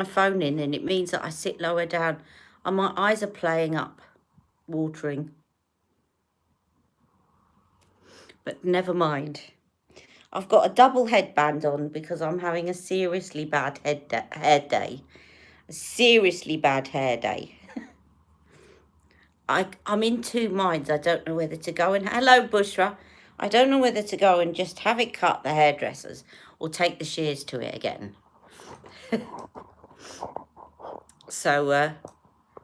my phone in, and it means that I sit lower down and my eyes are playing up, watering. But never mind. I've got a double headband on because I'm having a seriously bad hair day. A seriously bad hair day. I'm in two minds. I don't know whether to go and... Hello, Bushra. I don't know whether to go and just have it cut, the hairdressers, or take the shears to it again. So,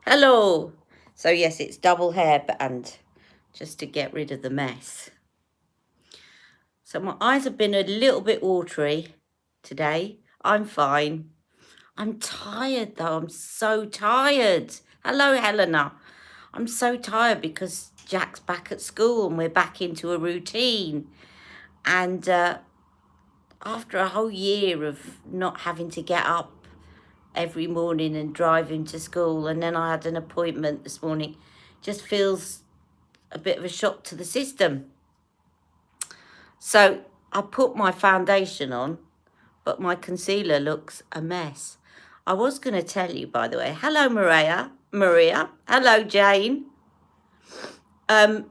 hello. So, yes, it's double hairband, just to get rid of the mess. So, my eyes have been a little bit watery today. I'm fine. I'm tired, though. I'm so tired. Hello, Helena. I'm so tired because Jack's back at school and we're back into a routine. And after a whole year of not having to get up every morning and drive him to school, and then I had an appointment this morning, just feels a bit of a shock to the system. So I put my foundation on, but my concealer looks a mess. I was going to tell you, by the way, hello, Maria. Hello, Jane. I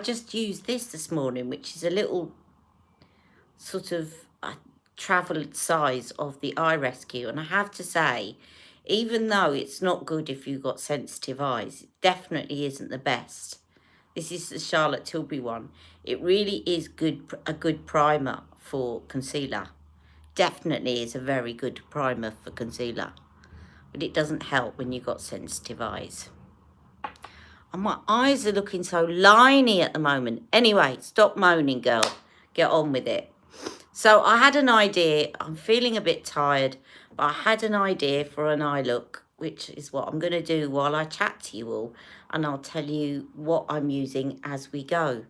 just used this morning, which is a little sort of travelled size of the Eye Rescue. And I have to say, even though it's not good if you've got sensitive eyes, it definitely isn't the best. This is the Charlotte Tilbury one. It really is a good primer for concealer. Definitely is a very good primer for concealer. But it doesn't help when you've got sensitive eyes. And my eyes are looking so liney at the moment. Anyway, stop moaning, girl. Get on with it. So I had an idea. I'm feeling a bit tired, but I had an idea for an eye look, which is what I'm going to do while I chat to you all. And I'll tell you what I'm using as we go.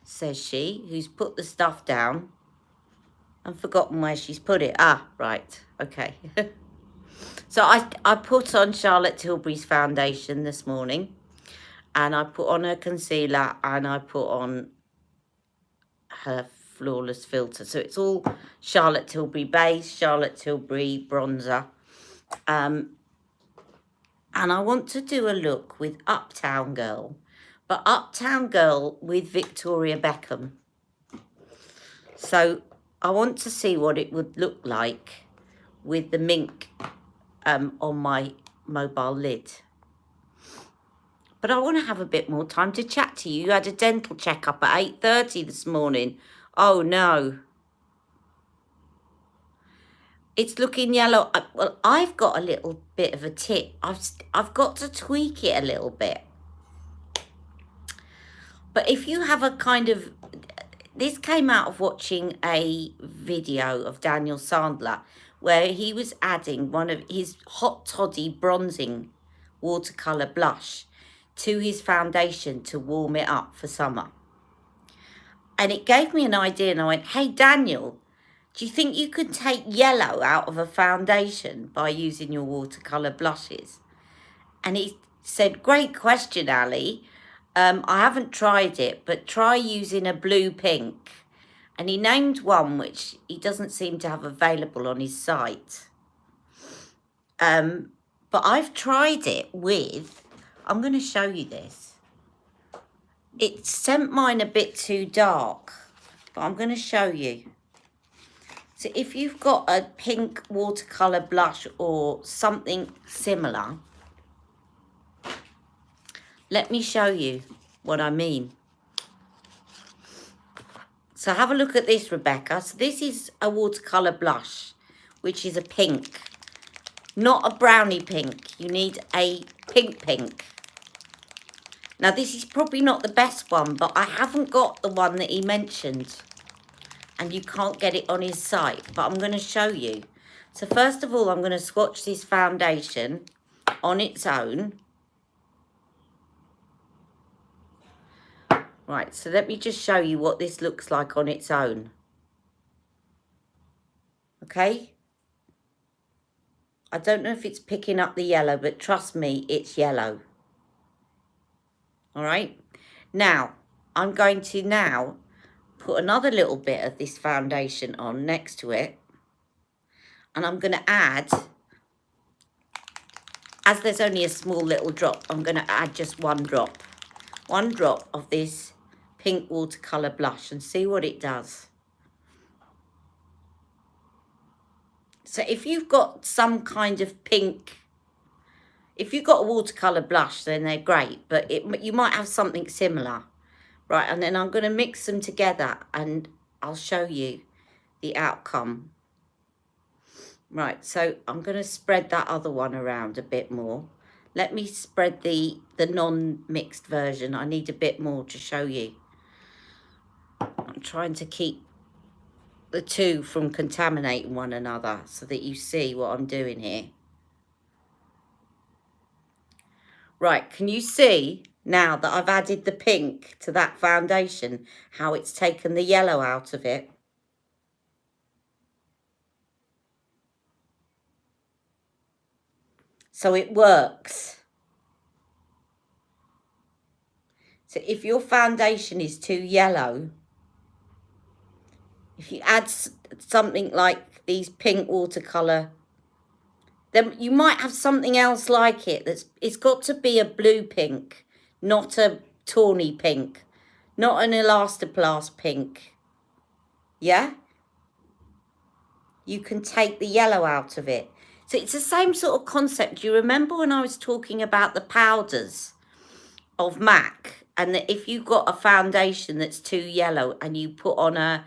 Says she, who's put the stuff down and forgotten where she's put it. Ah, right. Okay. So I put on Charlotte Tilbury's foundation this morning. And I put on her concealer and I put on her Flawless filter. So it's all Charlotte Tilbury base, Charlotte Tilbury bronzer. And I want to do a look with Uptown Girl. But Uptown Girl with Victoria Beckham. So I want to see what it would look like with the mink on my mobile lid. But I want to have a bit more time to chat to you. You had a dental checkup at 8:30 this morning. Oh, no. It's looking yellow. Well, I've got a little bit of a tip. I've got to tweak it a little bit. But if you have a kind of... This came out of watching a video of Daniel Sandler where he was adding one of his Hot Toddy bronzing watercolor blush to his foundation to warm it up for summer. And it gave me an idea, and I went, hey, Daniel, do you think you could take yellow out of a foundation by using your watercolor blushes? And he said, great question, Ali. I haven't tried it, but try using a blue pink. And he named one which he doesn't seem to have available on his site. But I've tried it with... I'm going to show you this. It sent mine a bit too dark, but I'm going to show you. So if you've got a pink watercolor blush or something similar, let me show you what I mean. So have a look at this, Rebecca. So this is a watercolor blush, which is a pink, not a brownie pink. You need a pink. Now, this is probably not the best one, but I haven't got the one that he mentioned. And you can't get it on his site, but I'm going to show you. So first of all, I'm going to swatch this foundation on its own. Right, so let me just show you what this looks like on its own. Okay? I don't know if it's picking up the yellow, but trust me, it's yellow. All right? Now, I'm going to now put another little bit of this foundation on next to it. And I'm going to add, as there's only a small little drop, I'm going to add just one drop of this pink watercolor blush and see what it does. So if you've got some kind of pink, if you've got a watercolor blush, then they're great, but you might have something similar. Right, and then I'm going to mix them together and I'll show you the outcome. Right, so I'm going to spread that other one around a bit more. Let me spread the non-mixed version. I need a bit more to show you. I'm trying to keep the two from contaminating one another so that you see what I'm doing here. Right, can you see now that I've added the pink to that foundation, how it's taken the yellow out of it? So it works. So if your foundation is too yellow, if you add something like these pink watercolor, then you might have something else like it. It's got to be a blue pink, not a tawny pink, not an elastoplast pink. Yeah? You can take the yellow out of it. So it's the same sort of concept. Do you remember when I was talking about the powders of MAC? And that if you've got a foundation that's too yellow and you put on an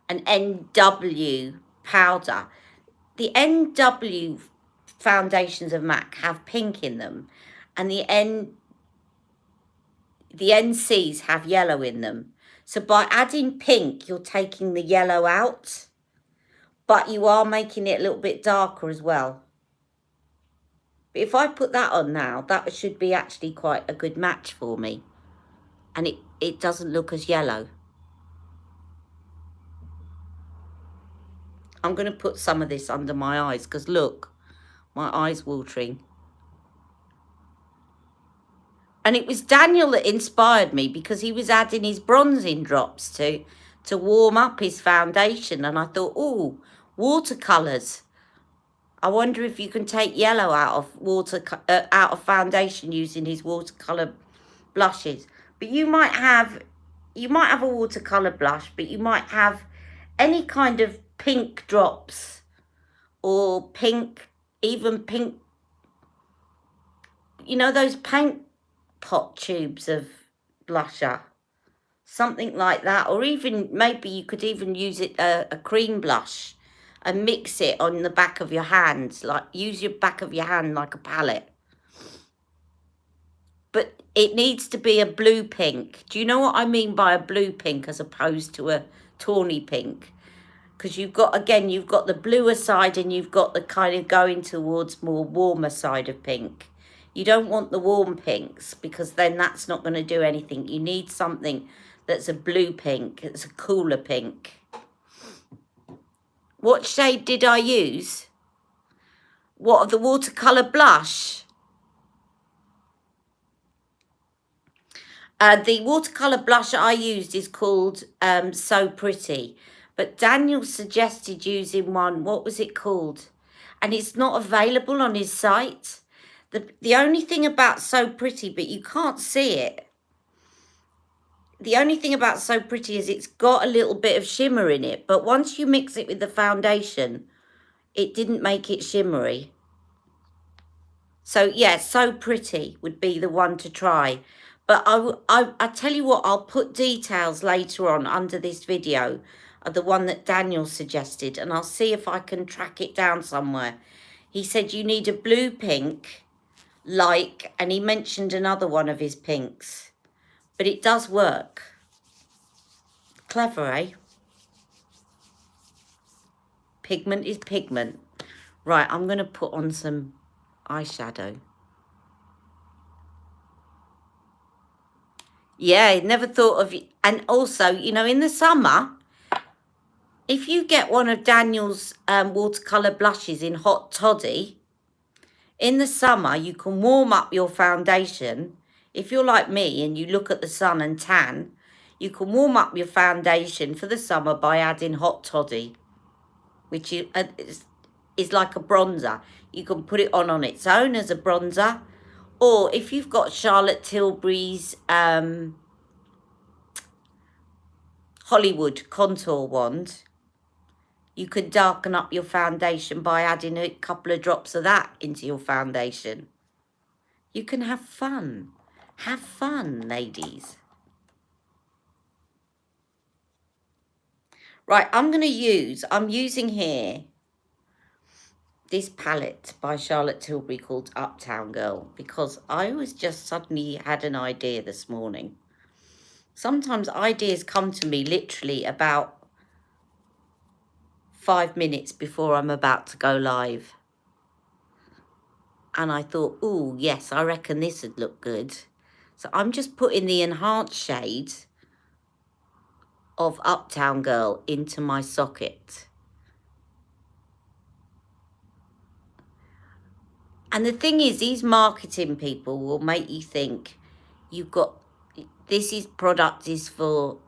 NW powder, the NW foundations of MAC have pink in them, and the NCs have yellow in them. So by adding pink, you're taking the yellow out, but you are making it a little bit darker as well. But if I put that on now, that should be actually quite a good match for me. And it doesn't look as yellow. I'm going to put some of this under my eyes because look, my eyes watering. And it was Daniel that inspired me because he was adding his bronzing drops to warm up his foundation. And I thought, oh, watercolours. I wonder if you can take yellow out of foundation using his watercolour blushes. But you might have a watercolour blush, but you might have any kind of pink drops or pink, even pink, you know, those paint pot tubes of blusher, something like that. Or even maybe you could even use it a cream blush and mix it on the back of your hands, like use your back of your hand like a palette. But it needs to be a blue pink. Do you know what I mean by a blue pink as opposed to a tawny pink? Because you've got the bluer side and you've got the kind of going towards more warmer side of pink. You don't want the warm pinks because then that's not going to do anything. You need something that's a blue pink. It's a cooler pink. What shade did I use? What, of the watercolour blush? The watercolour blush I used is called So Pretty. But Daniel suggested using one, what was it called? And it's not available on his site. The only thing about So Pretty, but you can't see it. The only thing about So Pretty is it's got a little bit of shimmer in it. But once you mix it with the foundation, it didn't make it shimmery. So yeah, So Pretty would be the one to try. But I tell you what, I'll put details later on under this video of the one that Daniel suggested, and I'll see if I can track it down somewhere. He said you need a blue pink, and he mentioned another one of his pinks. But it does work. Clever, eh? Pigment is pigment. Right, I'm going to put on some eyeshadow. Yeah, I never thought of it. And also, you know, in the summer, if you get one of Daniel's watercolour blushes in Hot Toddy, in the summer, you can warm up your foundation. If you're like me and you look at the sun and tan, you can warm up your foundation for the summer by adding Hot Toddy, which is like a bronzer. You can put it on its own as a bronzer, or if you've got Charlotte Tilbury's Hollywood contour wand, you can darken up your foundation by adding a couple of drops of that into your foundation. You can have fun. Have fun, ladies. Right, I'm using here this palette by Charlotte Tilbury called Uptown Girl, because I was just suddenly had an idea this morning. Sometimes ideas come to me literally about 5 minutes before I'm about to go live. And I thought, oh, yes, I reckon this would look good. So I'm just putting the enhanced shade of Uptown Girl into my socket. And the thing is, these marketing people will make you think you've got, product is for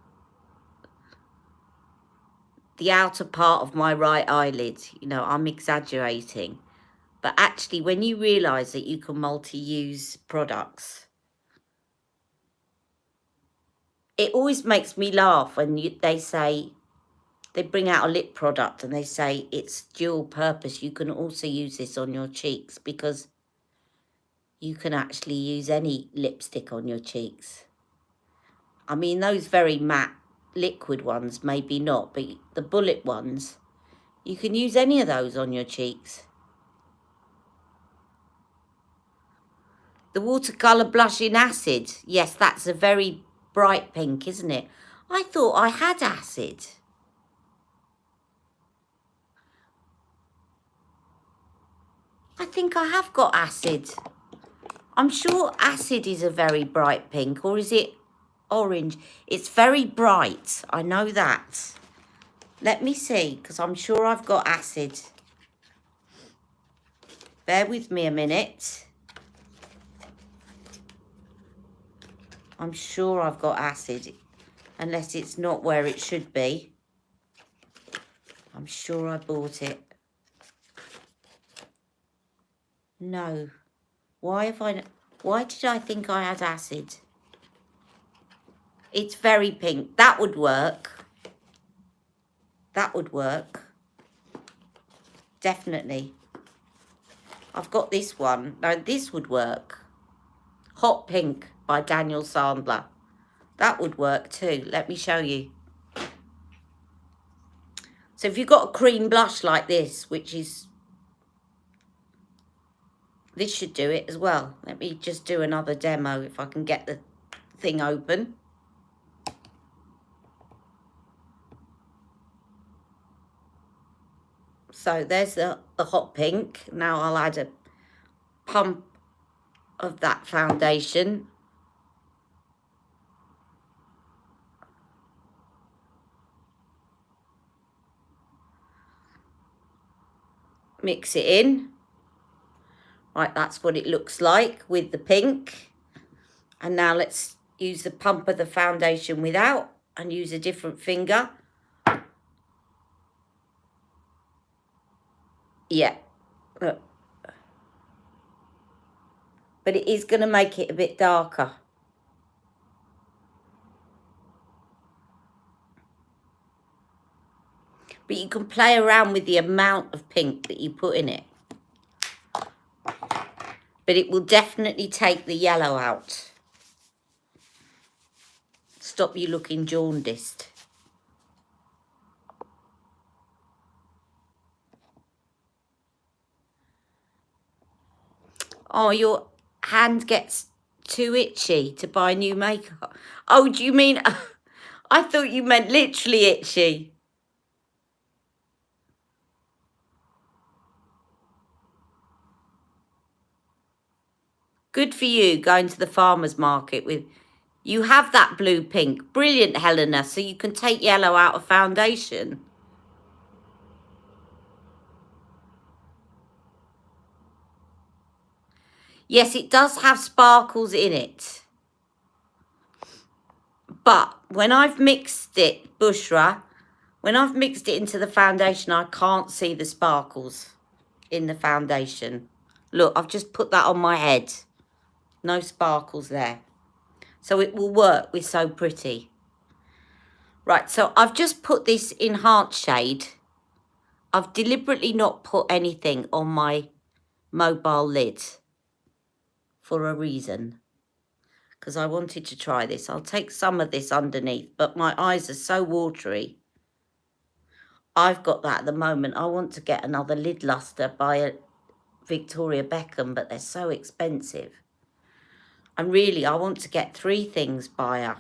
the outer part of my right eyelid. You know, I'm exaggerating. But actually, when you realise that you can multi-use products, it always makes me laugh when they say, they bring out a lip product and they say it's dual purpose. You can also use this on your cheeks, because you can actually use any lipstick on your cheeks. I mean, those very matte liquid ones, maybe not, but the bullet ones, you can use any of those on your cheeks. The Watercolor Blush in Acid. Yes, that's a very bright pink, isn't it? I thought I had acid. I think I have got acid. I'm sure acid is a very bright pink, or is it orange? It's very bright. I know that. Let me see, because I'm sure I've got acid. Bear with me a minute. I'm sure I've got acid, unless it's not where it should be. I'm sure I bought it. No. Why did I think I had acid? It's very pink. That would work. That would work. Definitely. I've got this one. Now, this would work. Hot Pink by Daniel Sandler. That would work too. Let me show you. So if you've got a cream blush like this, which is... this should do it as well. Let me just do another demo if I can get the thing open. So there's the hot pink. Now I'll add a pump of that foundation. Mix it in. Right, that's what it looks like with the pink. And now let's use the pump of the foundation without, and use a different finger. Yeah, look. But it is going to make it a bit darker. But you can play around with the amount of pink that you put in it. But it will definitely take the yellow out. Stop you looking jaundiced. Oh, your hand gets too itchy to buy new makeup. Oh, do you mean... I thought you meant literally itchy. Good for you, going to the farmer's market with... You have that blue pink. Brilliant, Helena. So you can take yellow out of foundation. Yes, it does have sparkles in it. But when I've mixed it, Bushra, when I've mixed it into the foundation, I can't see the sparkles. in the foundation. Look, I've just put that on my head. No sparkles there. So it will work with So Pretty. Right, so I've just put this enhanced shade. I've deliberately not put anything on my mobile lid for a reason. Because I wanted to try this. I'll take some of this underneath, but my eyes are so watery. I've got that at the moment. I want to get another lid luster by a Victoria Beckham, but they're so expensive. And really, I want to get 3 things by her.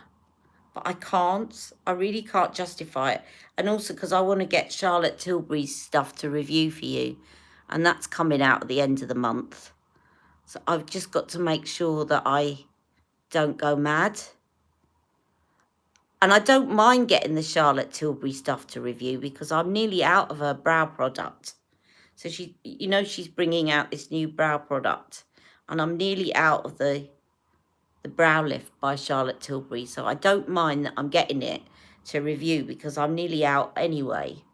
But I can't. I really can't justify it. And also because I want to get Charlotte Tilbury's stuff to review for you. And that's coming out at the end of the month. So I've just got to make sure that I don't go mad. And I don't mind getting the Charlotte Tilbury stuff to review because I'm nearly out of her brow product. So she, you know, she's bringing out this new brow product. And I'm nearly out of the brow lift by Charlotte Tilbury, so I don't mind that I'm getting it to review because I'm nearly out anyway.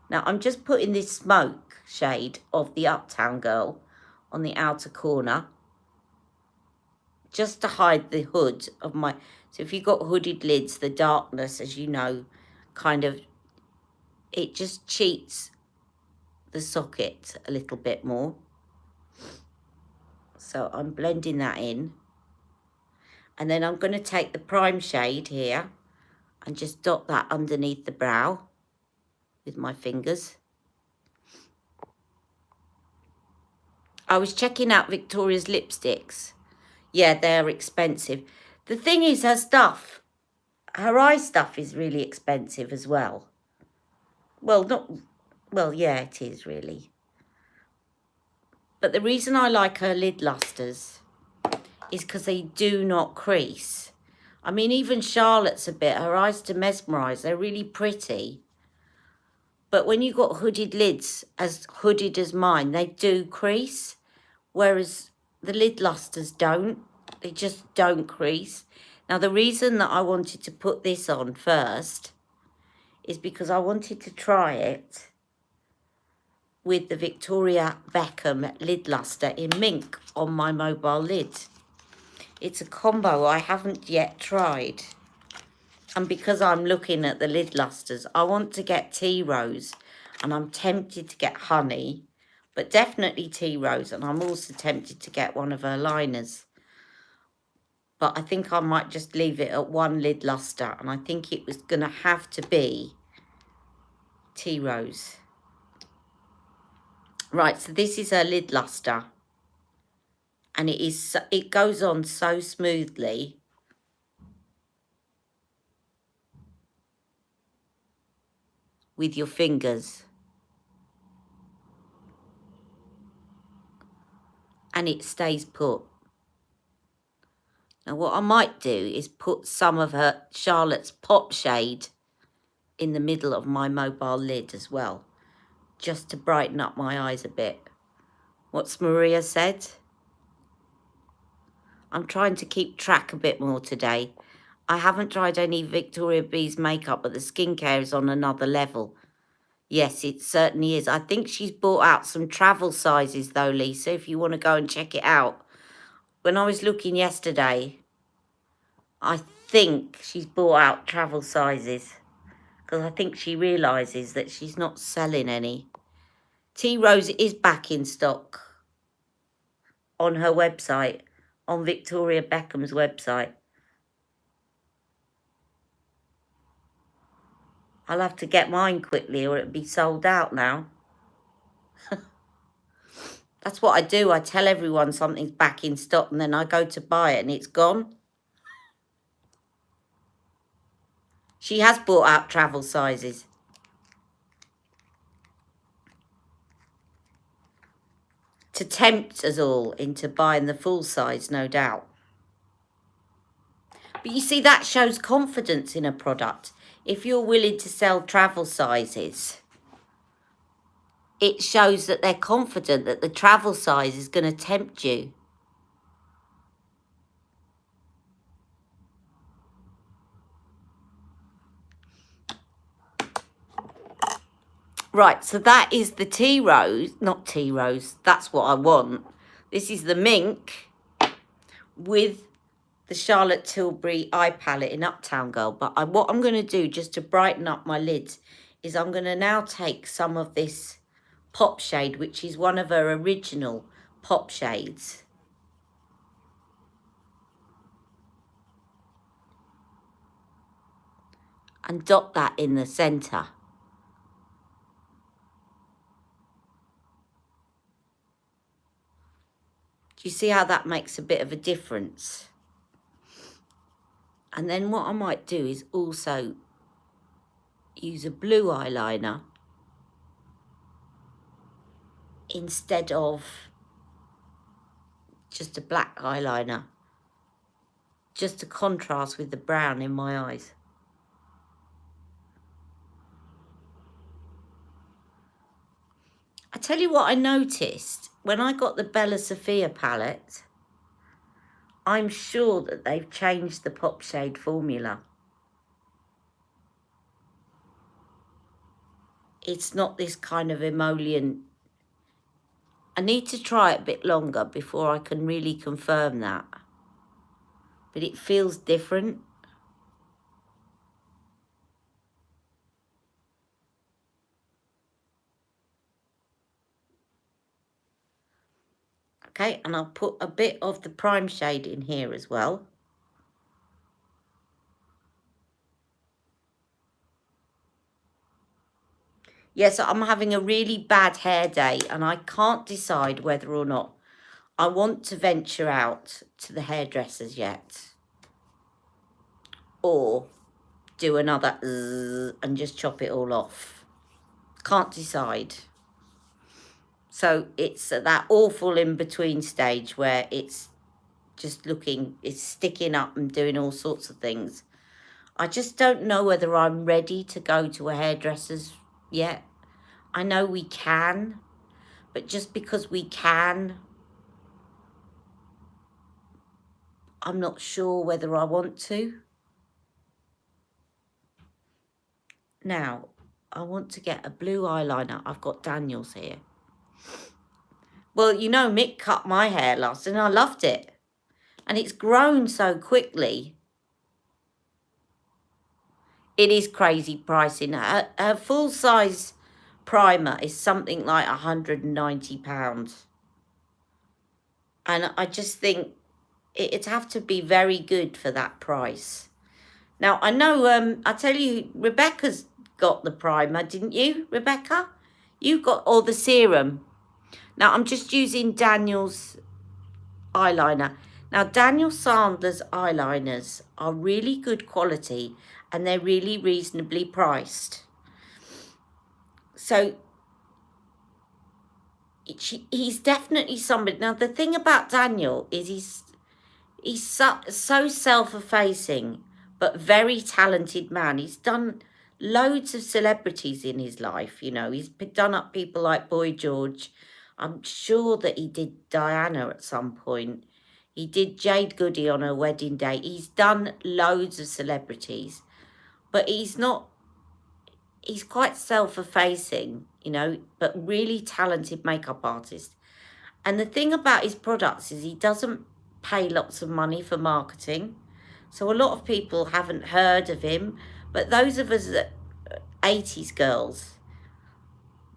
Now I'm just putting this smoke shade of the Uptown Girl on the outer corner just to hide the hood of my, so if you've got hooded lids, the darkness, as you know, kind of, it just cheats the socket a little bit more. So I'm blending that in. And then I'm going to take the prime shade here and just dot that underneath the brow with my fingers. I was checking out Victoria's lipsticks. Yeah, they're expensive. The thing is, her stuff, her eye stuff is really expensive as well. Well, yeah, it is really. But the reason I like her lid lusters is because they do not crease. I mean, even Charlotte's a bit, her eyes to mesmerise, they're really pretty. But when you've got hooded lids, as hooded as mine, they do crease. Whereas the lid lusters don't. They just don't crease. Now, the reason that I wanted to put this on first is because I wanted to try it with the Victoria Beckham lid luster in mink on my mobile lid. It's a combo I haven't yet tried. And because I'm looking at the lid lusters, I want to get tea rose and I'm tempted to get honey, but definitely tea rose. And I'm also tempted to get one of her liners. But I think I might just leave it at 1 lid luster. And I think it was going to have to be tea rose. Right, so this is her lid luster. And it goes on so smoothly. With your fingers. And it stays put. Now what I might do is put some of her Charlotte's Pop shade in the middle of my mobile lid as well. Just to brighten up my eyes a bit. What's Maria said? I'm trying to keep track a bit more today. I haven't tried any Victoria B's makeup, but the skincare is on another level. Yes, it certainly is. I think she's bought out some travel sizes though, Lisa, if you want to go and check it out. When I was looking yesterday, I think she's bought out travel sizes because I think she realises that she's not selling any. Tea Rose is back in stock on her website, on Victoria Beckham's website. I'll have to get mine quickly or it'll be sold out now. That's what I do. I tell everyone something's back in stock and then I go to buy it and it's gone. She has bought out travel sizes. To tempt us all into buying the full size, no doubt. But you see, that shows confidence in a product. If you're willing to sell travel sizes, it shows that they're confident that the travel size is going to tempt you. Right, so that is the tea rose, not tea rose, that's what I want. This is the mink with the Charlotte Tilbury eye palette in Uptown Girl. But what I'm going to do just to brighten up my lids is I'm going to now take some of this pop shade, which is one of her original pop shades. And dot that in the centre. Do you see how that makes a bit of a difference? And then what I might do is also use a blue eyeliner instead of just a black eyeliner, just to contrast with the brown in my eyes. I tell you what I noticed when I got the Bella Sophia palette. I'm sure that they've changed the pop shade formula. It's not this kind of emollient. I need to try it a bit longer before I can really confirm that. But it feels different. Okay, and I'll put a bit of the prime shade in here as well. Yes, I'm having a really bad hair day and I can't decide whether or not I want to venture out to the hairdressers yet. Or do another and just chop it all off. Can't decide. So it's at that awful in-between stage where it's just looking, it's sticking up and doing all sorts of things. I just don't know whether I'm ready to go to a hairdresser's yet. I know we can, but just because we can, I'm not sure whether I want to. Now, I want to get a blue eyeliner. I've got Daniel's here. Well, you know, Mick cut my hair last and I loved it. And it's grown so quickly. It is crazy pricing. A full-size primer is something like £190. And I just think it'd have to be very good for that price. Now, I know, I tell you, Rebecca's got the primer, didn't you, Rebecca? You got all the serum. Now, I'm just using Daniel's eyeliner. Now, Daniel Sandler's eyeliners are really good quality and they're really reasonably priced. So, he's definitely somebody. Now, the thing about Daniel is he's so self-effacing, but very talented man. He's done loads of celebrities in his life, you know. He's done up people like Boy George. I'm sure that he did Diana at some point. He did Jade Goody on her wedding day. He's done loads of celebrities, but he's quite self-effacing, you know, but really talented makeup artist. And the thing about his products is he doesn't pay lots of money for marketing. So a lot of people haven't heard of him, but those of us that 80s girls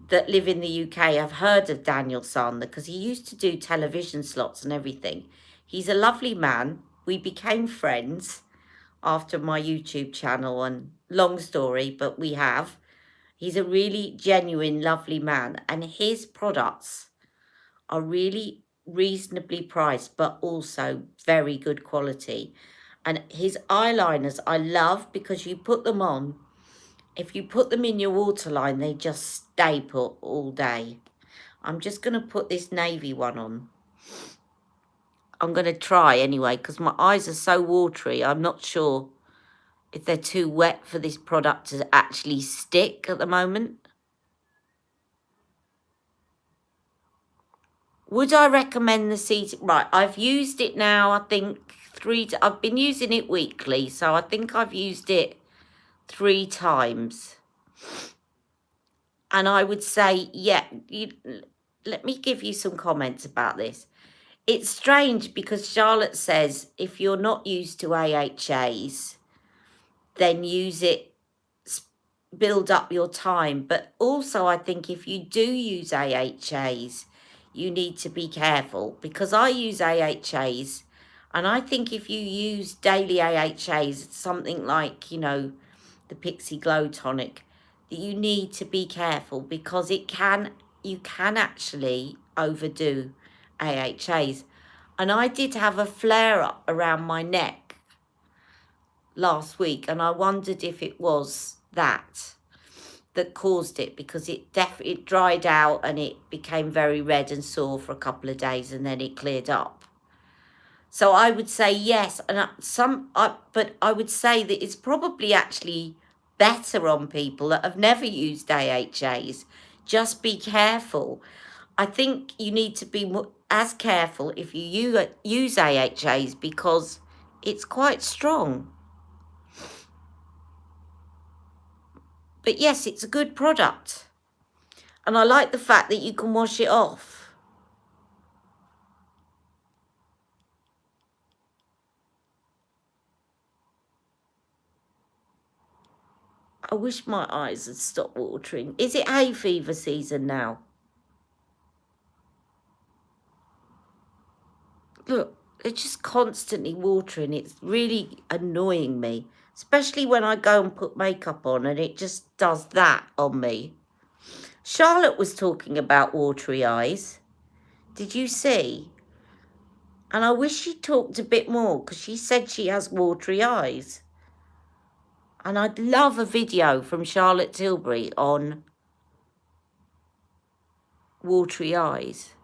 that live in the UK have heard of Daniel Sandler because he used to do television slots and everything. He's a lovely man. We became friends after my YouTube channel, and long story, but we have. He's a really genuine, lovely man, and his products are really reasonably priced, but also very good quality. And his eyeliners I love because you put them on. If you put them in your waterline, they just stay put all day. I'm just going to put this navy one on. I'm going to try anyway because my eyes are so watery. I'm not sure if they're too wet for this product to actually stick at the moment. Would I recommend the seat? Right, I've used it now, I think, I've been using it weekly, so I think I've used it 3 times. And I would say, yeah, let me give you some comments about this. It's strange because Charlotte says if you're not used to AHAs, then use it, build up your time. But also I think if you do use AHAs, you need to be careful, because I use AHAs, and I think if you use daily AHAs, something like, you know, the Pixie Glow Tonic, that you need to be careful, because you can actually overdo AHAs. And I did have a flare up around my neck last week, and I wondered if it was that caused it, because it dried out and it became very red and sore for a couple of days, and then it cleared up. So I would say yes, and but I would say that it's probably actually better on people that have never used AHAs. Just be careful. I think you need to be as careful if you use AHAs, because it's quite strong. But yes, it's a good product. And I like the fact that you can wash it off. I wish my eyes had stopped watering. Is it hay fever season now? Look, they're just constantly watering. It's really annoying me, especially when I go and put makeup on and it just does that on me. Charlotte was talking about watery eyes. Did you see? And I wish she talked a bit more, because she said she has watery eyes. And I'd love a video from Charlotte Tilbury on watery eyes.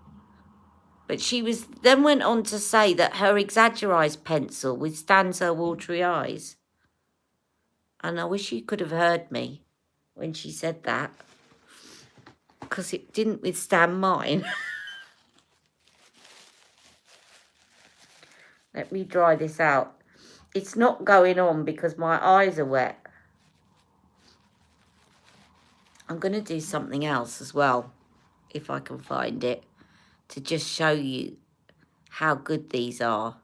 But she then went on to say that her Exaggerise pencil withstands her watery eyes. And I wish you could have heard me when she said that, because it didn't withstand mine. Let me dry this out. It's not going on because my eyes are wet. I'm going to do something else as well, if I can find it, to just show you how good these are.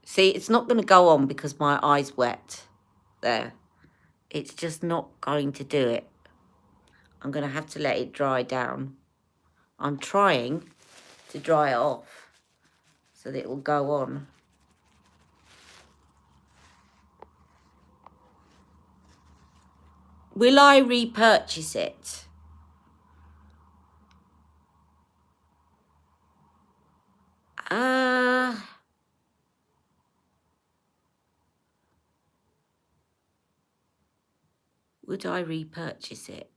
See, it's not going to go on because my eye's wet. There. It's just not going to do it. I'm going to have to let it dry down. I'm trying to dry it off so that it will go on. Will I repurchase it? Would I repurchase it?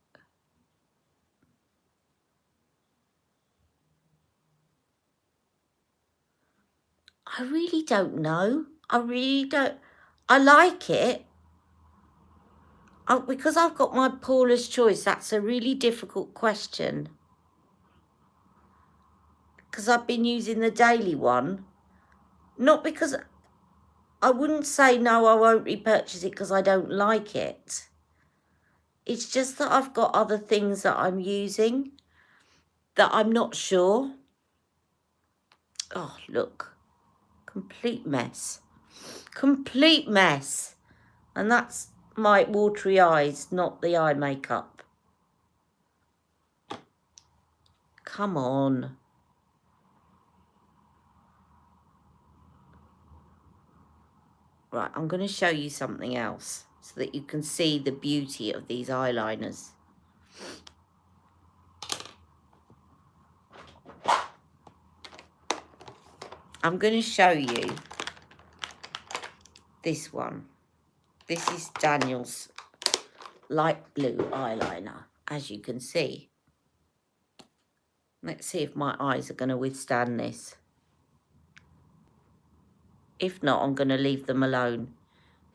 I really don't know. I really don't. I like it. Because I've got my Paula's Choice, that's a really difficult question. Because I've been using the daily one. Not because... I wouldn't say no, I won't repurchase it because I don't like it. It's just that I've got other things that I'm using that I'm not sure. Oh, look. Complete mess. Complete mess. And that's my watery eyes, not the eye makeup. Come on. Right, I'm going to show you something else so that you can see the beauty of these eyeliners. I'm going to show you this one. This is Daniel's light blue eyeliner, as you can see. Let's see if my eyes are going to withstand this. If not, I'm going to leave them alone.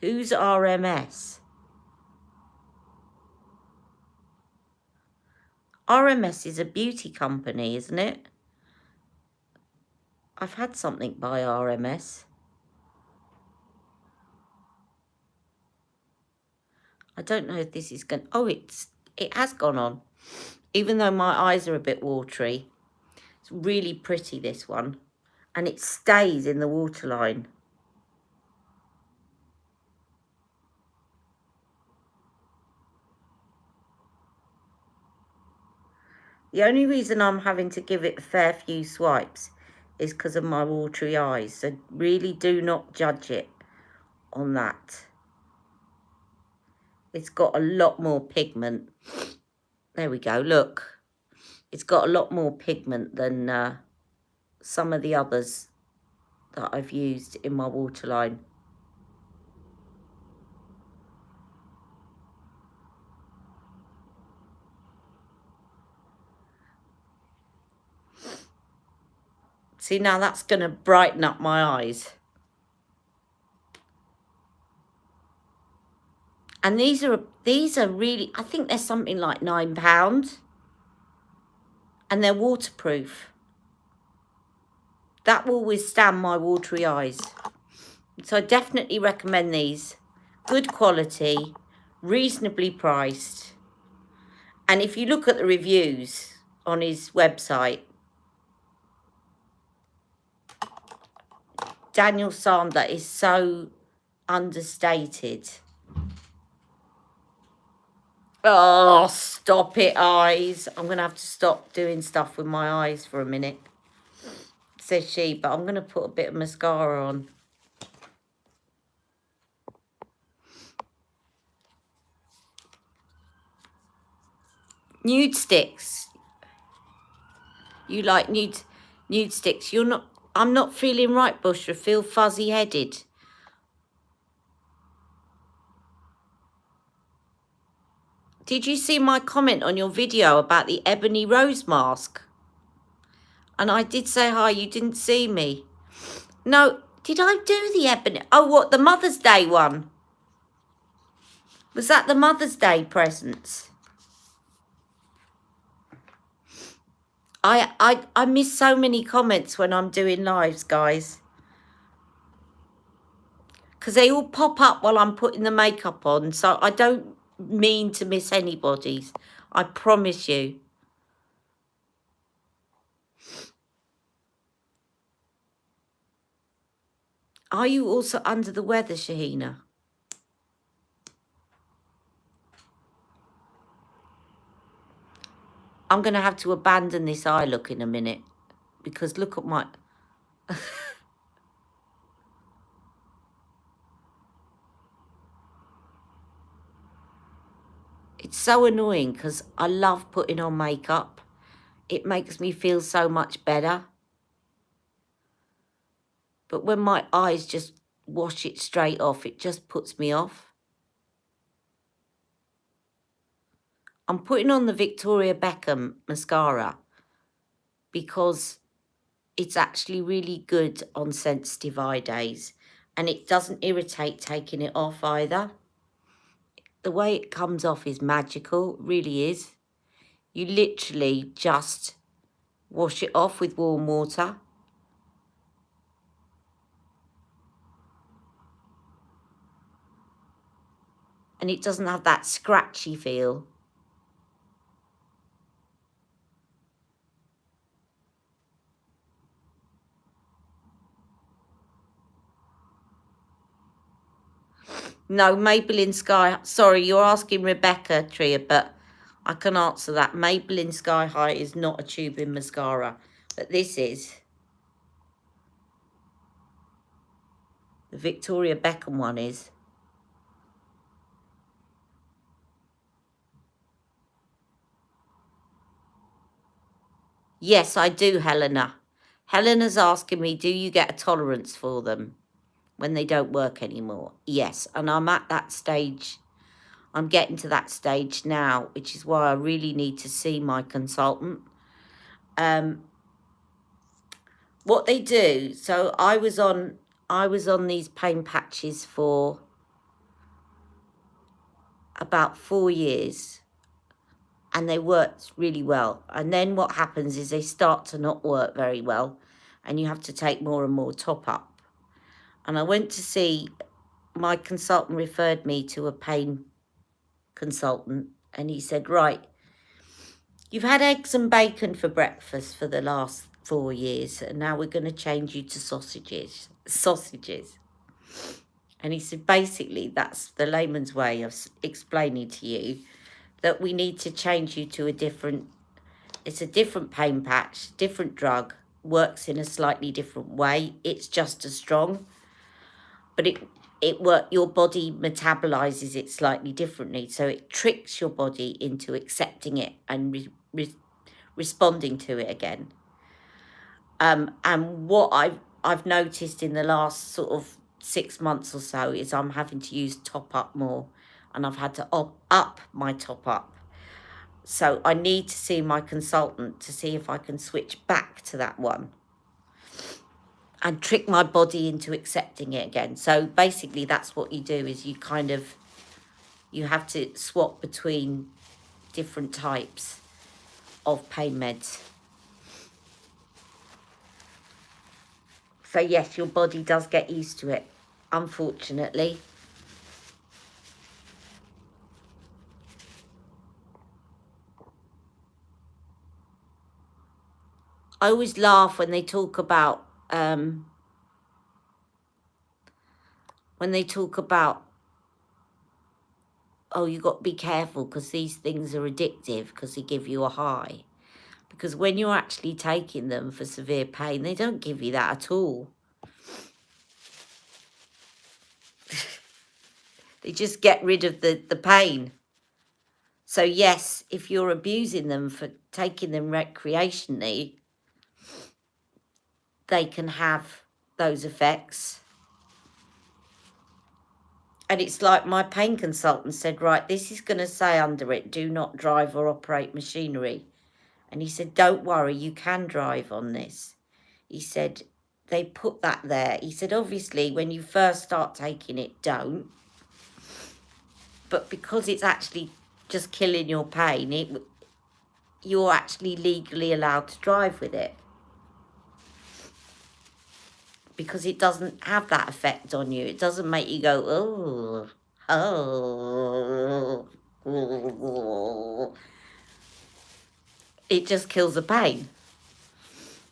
Who's RMS? RMS is a beauty company, isn't it? I've had something by RMS. I don't know if this is going... Oh, it has gone on. Even though my eyes are a bit watery, it's really pretty, this one. And it stays in the waterline. The only reason I'm having to give it a fair few swipes is because of my watery eyes. So really do not judge it on that. It's got a lot more pigment. There we go, look. It's got a lot more pigment than some of the others that I've used in my waterline. See, now that's going to brighten up my eyes. And these are really, I think they're something like £9. And they're waterproof. That will withstand my watery eyes. So I definitely recommend these. Good quality, reasonably priced. And if you look at the reviews on his website, Daniel Sander is so understated. Oh, stop it, eyes. I'm going to have to stop doing stuff with my eyes for a minute, says she, but I'm going to put a bit of mascara on. Nude sticks. You like nude sticks. You're not, I'm not feeling right, Bush. I feel fuzzy-headed. Did you see my comment on your video about the ebony rose mask? And I did say hi, you didn't see me. No, did I do the ebony? Oh, what, the Mother's Day one? Was that the Mother's Day presents? I miss so many comments when I'm doing lives, guys. Because they all pop up while I'm putting the makeup on. So I don't mean to miss anybody's. I promise you. Are you also under the weather, Shahina? I'm going to have to abandon this eye look in a minute. Because look at my... It's so annoying because I love putting on makeup. It makes me feel so much better. But when my eyes just wash it straight off, it just puts me off. I'm putting on the Victoria Beckham mascara because it's actually really good on sensitive eye days. And it doesn't irritate taking it off either. The way it comes off is magical, it really is. You literally just wash it off with warm water. And it doesn't have that scratchy feel. No, Maybelline Sky... Sorry, you're asking Rebecca, Tria, but I can answer that. Maybelline Sky High is not a tubing mascara, but this is. The Victoria Beckham one is. Yes, I do, Helena. Helena's asking me, do you get a tolerance for them when they don't work anymore? Yes, and I'm at that stage. I'm getting to that stage now, which is why I really need to see my consultant. What they do, so I was on these pain patches for about 4 years, and they worked really well. And then what happens is they start to not work very well, and you have to take more and more top up. And I went to see, my consultant referred me to a pain consultant, and he said, right, You've had eggs and bacon for breakfast for the last 4 years, and now we're going to change you to sausages. Sausages. And he said, basically, that's the layman's way of explaining to you that we need to change you to a different, it's a different pain patch, different drug, works in a slightly different way. It's just as strong, but your body metabolizes it slightly differently. So it tricks your body into accepting it and responding to it again. And what I've noticed in the last sort of 6 months or so is I'm having to use top up more, and I've had to up my top up. So I need to see my consultant to see if I can switch back to that one and trick my body into accepting it again. So basically that's what you do, is you have to swap between different types of pain meds. So yes, your body does get used to it, unfortunately. I always laugh when they talk about oh, you got to be careful because these things are addictive because they give you a high. Because when you're actually taking them for severe pain, they don't give you that at all. They just get rid of the pain. So yes, if you're abusing them for taking them recreationally, they can have those effects. And it's like my pain consultant said, right, this is going to say under it, do not drive or operate machinery. And he said, don't worry, you can drive on this. He said, they put that there. He said, obviously, when you first start taking it, don't. But because it's actually just killing your pain, you're actually legally allowed to drive with it. Because it doesn't have that effect on you. It doesn't make you go, oh. It just kills the pain.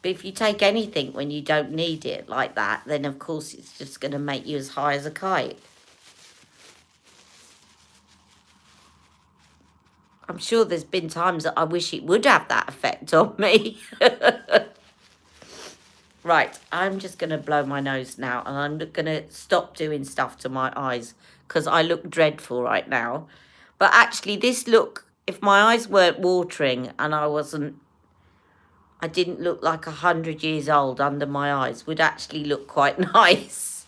But if you take anything when you don't need it like that, then of course it's just going to make you as high as a kite. I'm sure there's been times that I wish it would have that effect on me. Right, I'm just going to blow my nose now, and I'm going to stop doing stuff to my eyes because I look dreadful right now. But actually this look, if my eyes weren't watering and I didn't look like 100 years old under my eyes, would actually look quite nice.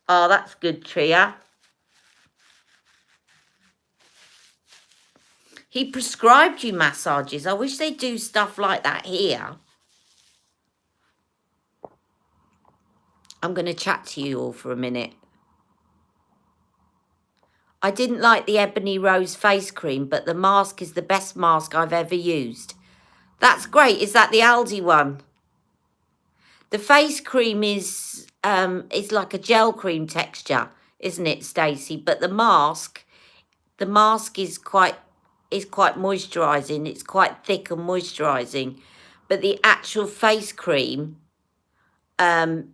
Oh, that's good, Tria. He prescribed you massages. I wish they'd do stuff like that here. I'm going to chat to you all for a minute. I didn't like the Ebony Rose face cream, but the mask is the best mask I've ever used. That's great. Is that the Aldi one? The face cream is like a gel cream texture, isn't it, Stacey? But the mask is quite moisturising. It's quite thick and moisturising. But the actual face cream, the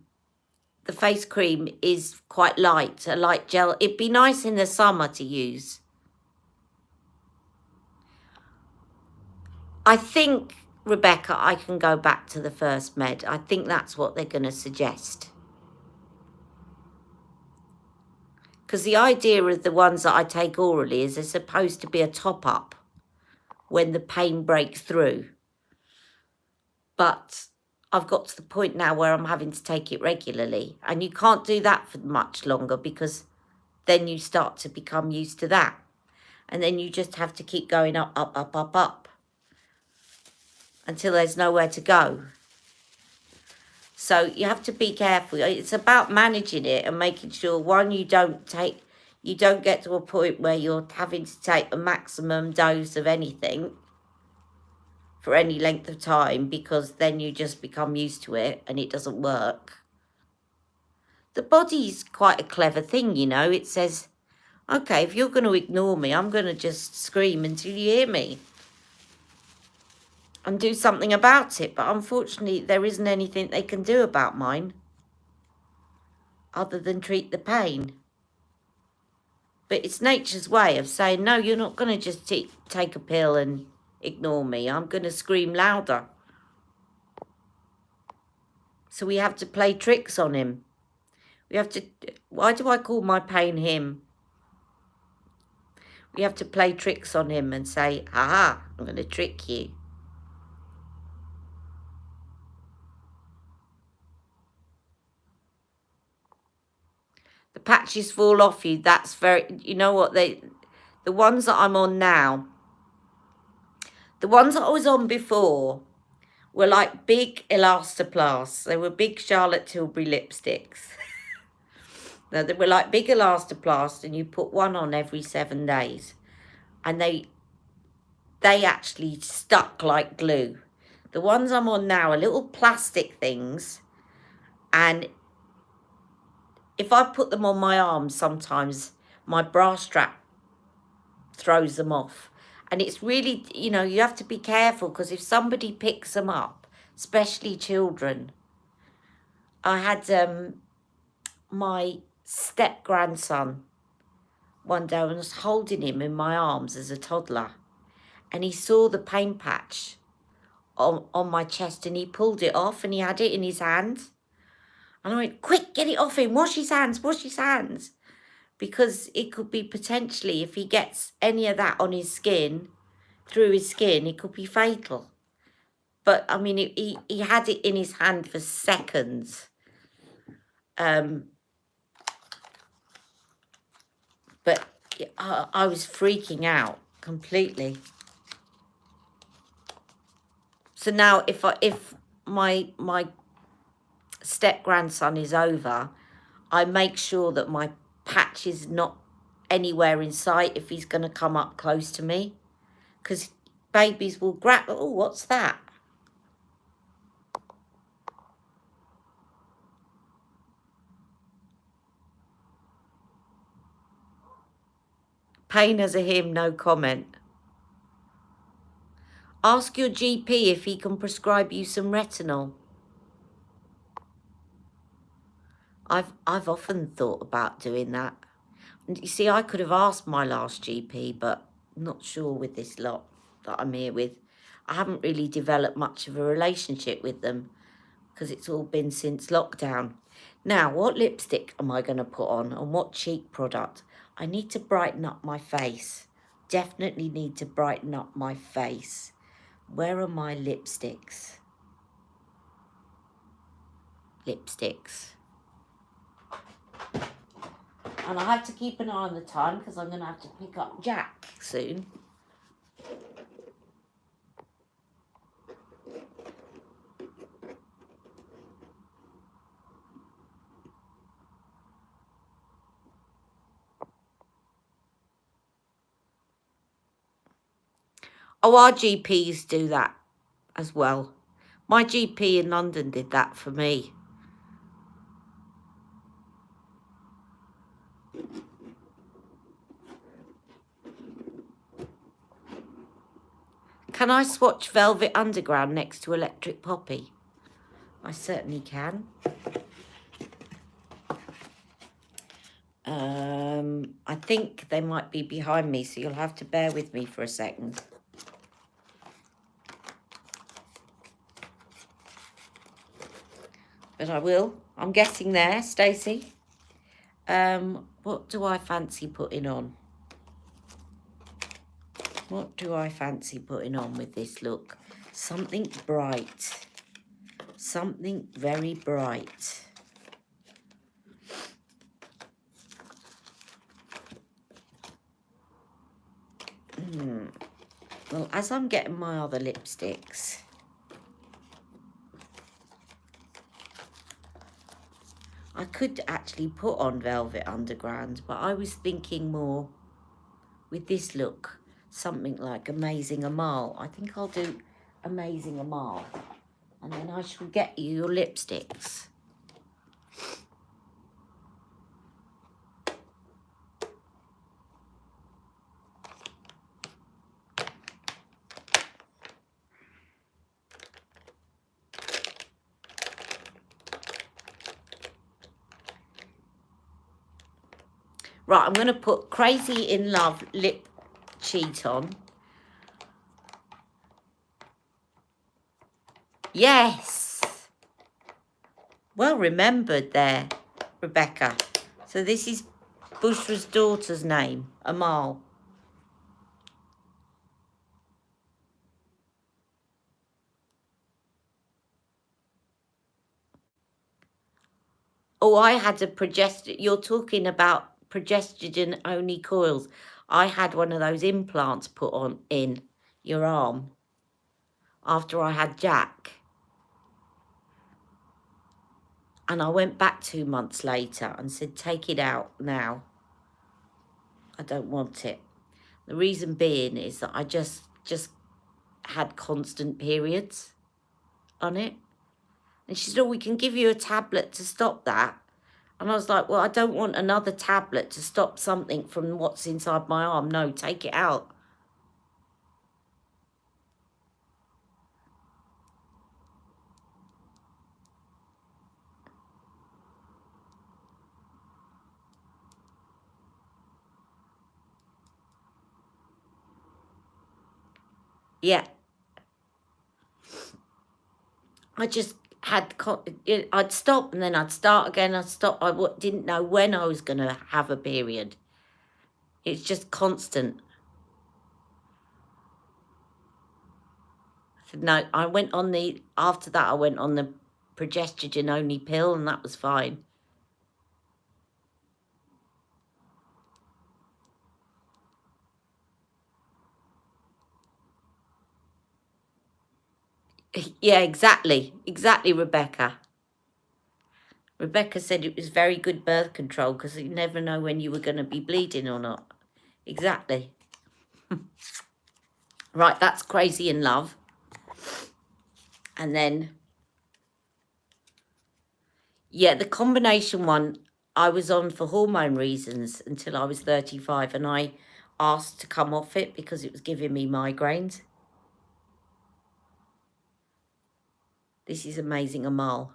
face cream is quite light, a light gel. It'd be nice in the summer to use. I think, Rebecca, I can go back to the first med. I think that's what they're going to suggest. Because the idea of the ones that I take orally is they're supposed to be a top-up when the pain breaks through. But I've got to the point now where I'm having to take it regularly. And you can't do that for much longer because then you start to become used to that. And then you just have to keep going up, up, up, up, up until there's nowhere to go. So you have to be careful. It's about managing it and making sure, one, you don't get to a point where you're having to take a maximum dose of anything for any length of time, because then you just become used to it and it doesn't work. The body's quite a clever thing, you know. It says, okay, if you're going to ignore me, I'm going to just scream until you hear me and do something about it. But unfortunately, there isn't anything they can do about mine other than treat the pain. But it's nature's way of saying, no, you're not going to just take a pill and ignore me. I'm going to scream louder. So we have to play tricks on him. We have to... Why do I call my pain him? We have to play tricks on him and say, aha, I'm going to trick you. The patches fall off you. That's very... You know what? The ones that I'm on now, the ones that I was on before were like big elastoplasts. They were big Charlotte Tilbury lipsticks. No, they were like big elastoplasts, and you put one on every 7 days. And they actually stuck like glue. The ones I'm on now are little plastic things, and if I put them on my arms, sometimes my bra strap throws them off. And it's really, you know, you have to be careful, because if somebody picks them up, especially children. I had my step-grandson one day, and I was holding him in my arms as a toddler, and he saw the pain patch on my chest, and he pulled it off, and he had it in his hand. And I went, quick, get it off him, wash his hands, because it could be potentially, if he gets any of that on his skin, through his skin, it could be fatal. But I mean, he had it in his hand for seconds. But I was freaking out completely. So now, if my step-grandson is over, I make sure that my patch is not anywhere in sight if he's going to come up close to me. Because babies will grab... Oh, what's that? Pain as a him, no comment. Ask your GP if he can prescribe you some retinol. I've often thought about doing that. And you see, I could have asked my last GP, but I'm not sure with this lot that I'm here with. I haven't really developed much of a relationship with them, because it's all been since lockdown. Now, what lipstick am I going to put on, and what cheek product? I need to brighten up my face. Definitely need to brighten up my face. Where are my lipsticks? Lipsticks. And I have to keep an eye on the time, because I'm going to have to pick up Jack soon. Oh, our GPs do that as well. My GP in London did that for me. Can I swatch Velvet Underground next to Electric Poppy? I certainly can. I think they might be behind me, so you'll have to bear with me for a second. But I will. I'm getting there, Stacey. What do I fancy putting on? What do I fancy putting on with this look? Something bright. Something very bright. Well, as I'm getting my other lipsticks, I could actually put on Velvet Underground, but I was thinking more with this look, something like Amazing Amal. I think I'll do Amazing Amal, and then I shall get you your lipsticks. Right, I'm going to put Crazy in Love lip cheat on. Yes. Well remembered there, Rebecca. So this is Bushra's daughter's name, Amal. Oh, I had a progestin. You're talking about progestogen only coils. I had one of those implants put on in your arm after I had Jack. And I went back 2 months later and said, take it out now. I don't want it. The reason being is that I just had constant periods on it. And she said, oh, we can give you a tablet to stop that. And I was like, well, I don't want another tablet to stop something from what's inside my arm. No, take it out. Yeah. I just had, I'd stop and then I'd start again. I'd stop. I didn't know when I was going to have a period. It's just constant. I said, no, I went on the, after that, I went on the progestogen only pill and that was fine. Yeah, exactly. Exactly, Rebecca. Rebecca said it was very good birth control because you never know when you were going to be bleeding or not. Exactly. Right, that's Crazy in Love. And then, yeah, the combination one I was on for hormone reasons until I was 35 and I asked to come off it because it was giving me migraines. This is Amazing Amal.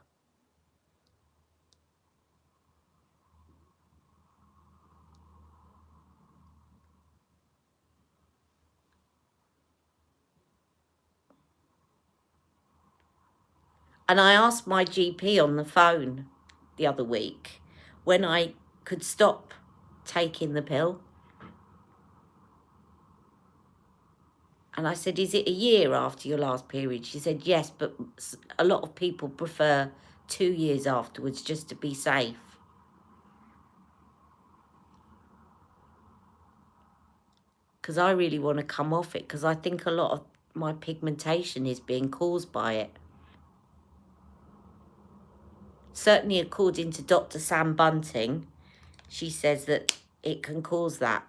And I asked my GP on the phone the other week when I could stop taking the pill. And I said, is it a year after your last period? She said, yes, but a lot of people prefer 2 years afterwards just to be safe. Because I really want to come off it because I think a lot of my pigmentation is being caused by it. Certainly according to Dr. Sam Bunting, she says that it can cause that.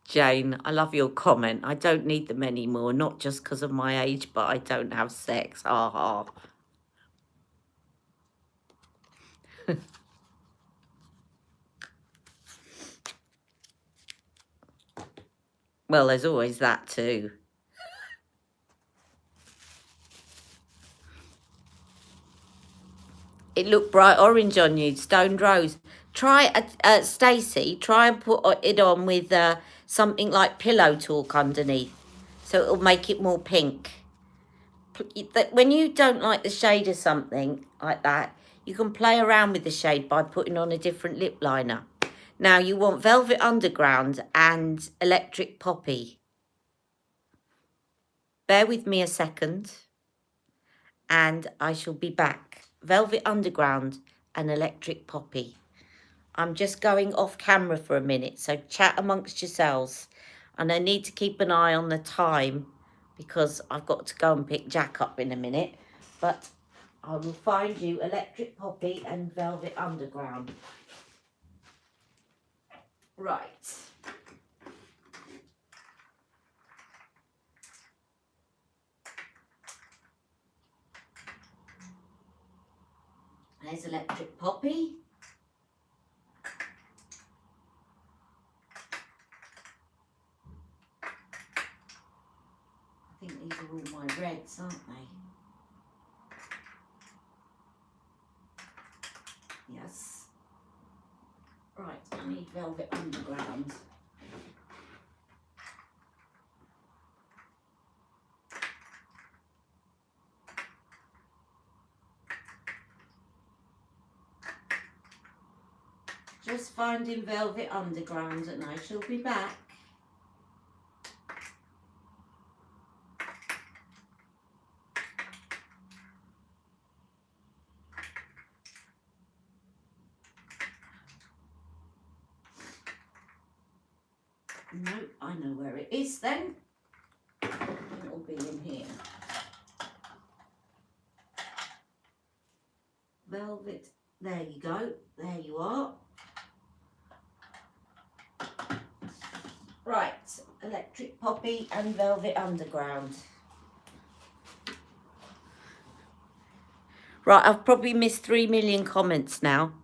Jane, I love your comment. I don't need them anymore, not just because of my age, but I don't have sex. Ha ha. Well, there's always that too. It looked bright orange on you, stoned rose. Try, Stacey, try and put it on with something like Pillow Talk underneath. So it'll make it more pink. When you don't like the shade of something like that, you can play around with the shade by putting on a different lip liner. Now you want Velvet Underground and Electric Poppy. Bear with me a second and I shall be back. Velvet Underground and Electric Poppy. I'm just going off camera for a minute, so chat amongst yourselves. And I need to keep an eye on the time because I've got to go and pick Jack up in a minute. But I will find you Electric Poppy and Velvet Underground. Right. There's Electric Poppy. think these are all my reds, aren't they? Yes. Right, I need Velvet Underground. Just finding Velvet Underground and I shall be back. No, I know where it is then. It'll be in here. Velvet, there you go. There you are. Right, Electric Poppy and Velvet Underground. Right, I've probably missed 3 million comments now.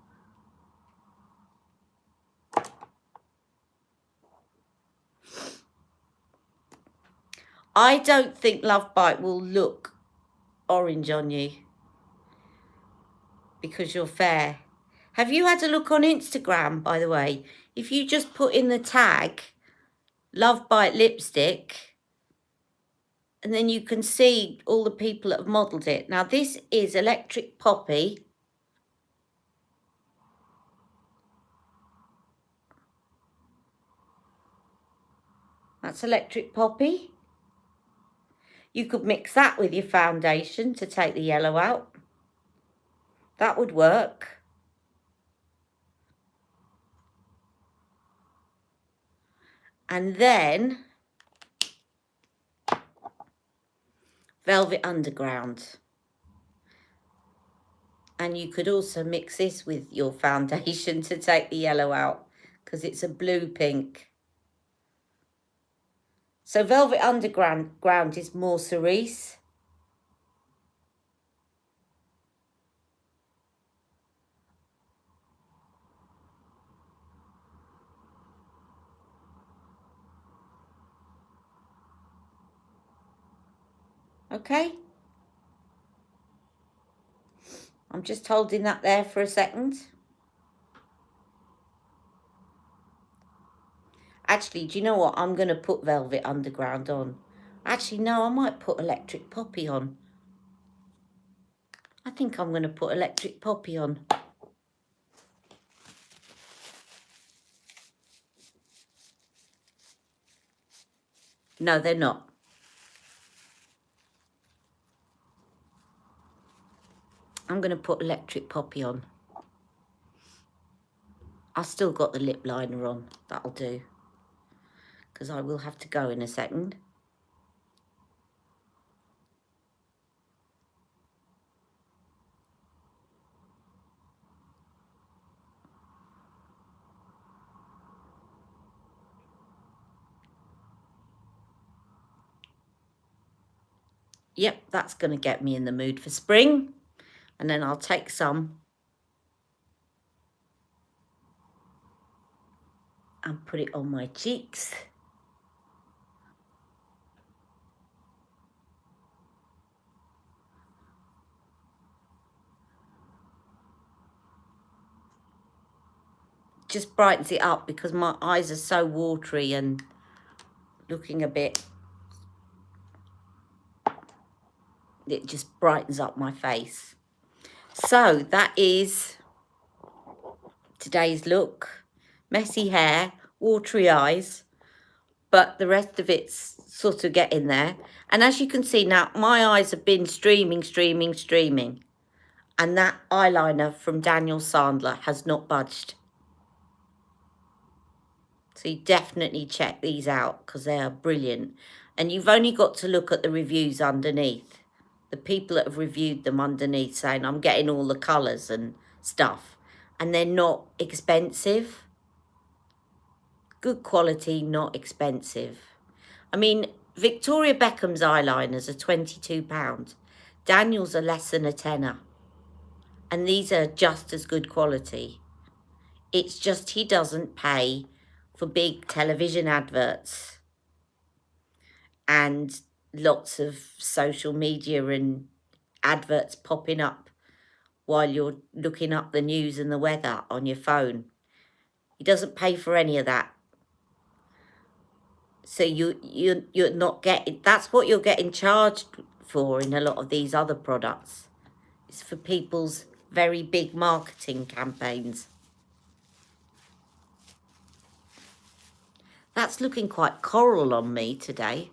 I don't think Love Bite will look orange on you because you're fair. Have you had a look on Instagram, by the way? If you just put in the tag Love Bite lipstick, and then you can see all the people that have modelled it. Now, this is Electric Poppy. That's Electric Poppy. You could mix that with your foundation to take the yellow out. That would work. And then Velvet Underground. And you could also mix this with your foundation to take the yellow out because it's a blue pink. So Velvet Underground is more cerise. Okay. I'm just holding that there for a second. Actually, do you know what? I'm going to put Velvet Underground on. Actually, no, I might put Electric Poppy on. I think I'm going to put Electric Poppy on. No, they're not. I'm going to put Electric Poppy on. I've still got the lip liner on. That'll do. Because I will have to go in a second. Yep, that's going to get me in the mood for spring. And then I'll take some and put it on my cheeks. Just brightens it up because my eyes are so watery and looking a bit. It just brightens up my face. So that is today's look. Messy hair, watery eyes, but the rest of it's sort of getting there. And as you can see now, my eyes have been streaming. And that eyeliner from Daniel Sandler has not budged. So you definitely check these out because they are brilliant. And you've only got to look at the reviews underneath. The people that have reviewed them underneath saying, I'm getting all the colours and stuff. And they're not expensive. Good quality, not expensive. I mean, Victoria Beckham's eyeliners are £22. Daniel's are less than a tenner. And these are just as good quality. It's just he doesn't pay for big television adverts. And lots of social media and adverts popping up while you're looking up the news and the weather on your phone. He doesn't pay for any of that. So you're not getting, that's what you're getting charged for in a lot of these other products. It's for people's very big marketing campaigns. That's looking quite coral on me today.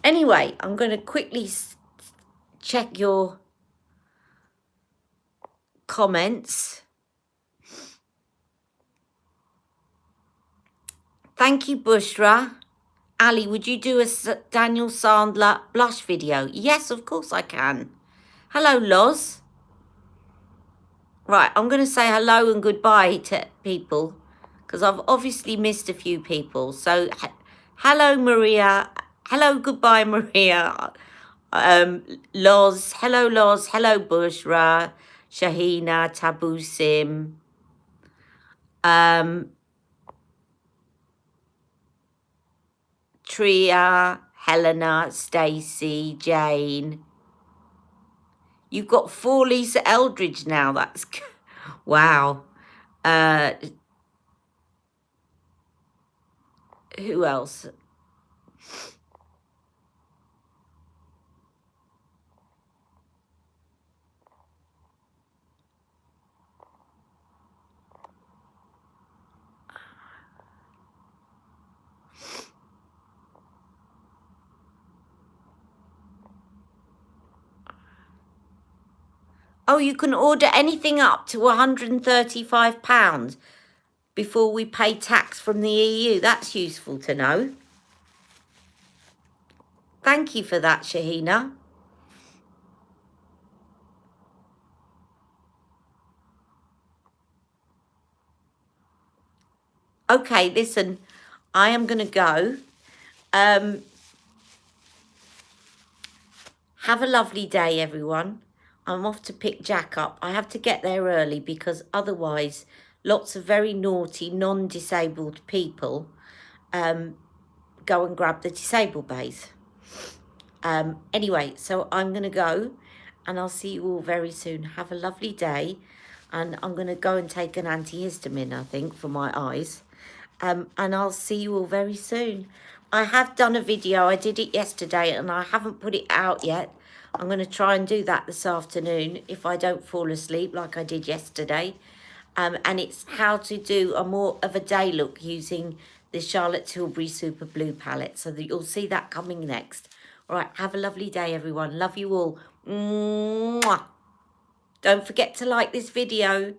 Anyway, I'm going to quickly check your comments. Thank you, Bushra. Ali, would you do a Daniel Sandler blush video? Yes, of course I can. Hello, Loz. Right, I'm going to say hello and goodbye to people because I've obviously missed a few people. So, hello, Maria. Hello, goodbye, Maria. Loz. Hello, Loz. Hello, Bushra. Shahina, Tabusim. Tria, Helena, Stacy, Jane. You've got 4 Lisa Eldridge now. That's wow. Who else? Oh, you can order anything up to £135 before we pay tax from the EU. That's useful to know. Thank you for that, Shahina. Okay, listen, I am going to go. Have a lovely day, everyone. I'm off to pick Jack up. I have to get there early because otherwise lots of very naughty, non-disabled people go and grab the disabled bays. Anyway, so I'm going to go and I'll see you all very soon. Have a lovely day. And I'm going to go and take an antihistamine, I think, for my eyes. And I'll see you all very soon. I have done a video. I did it yesterday and I haven't put it out yet. I'm going to try and do that this afternoon if I don't fall asleep like I did yesterday. And it's how to do a more of a day look using the Charlotte Tilbury Super Blue palette. So that you'll see that coming next. All right, have a lovely day, everyone. Love you all. Mwah. Don't forget to like this video.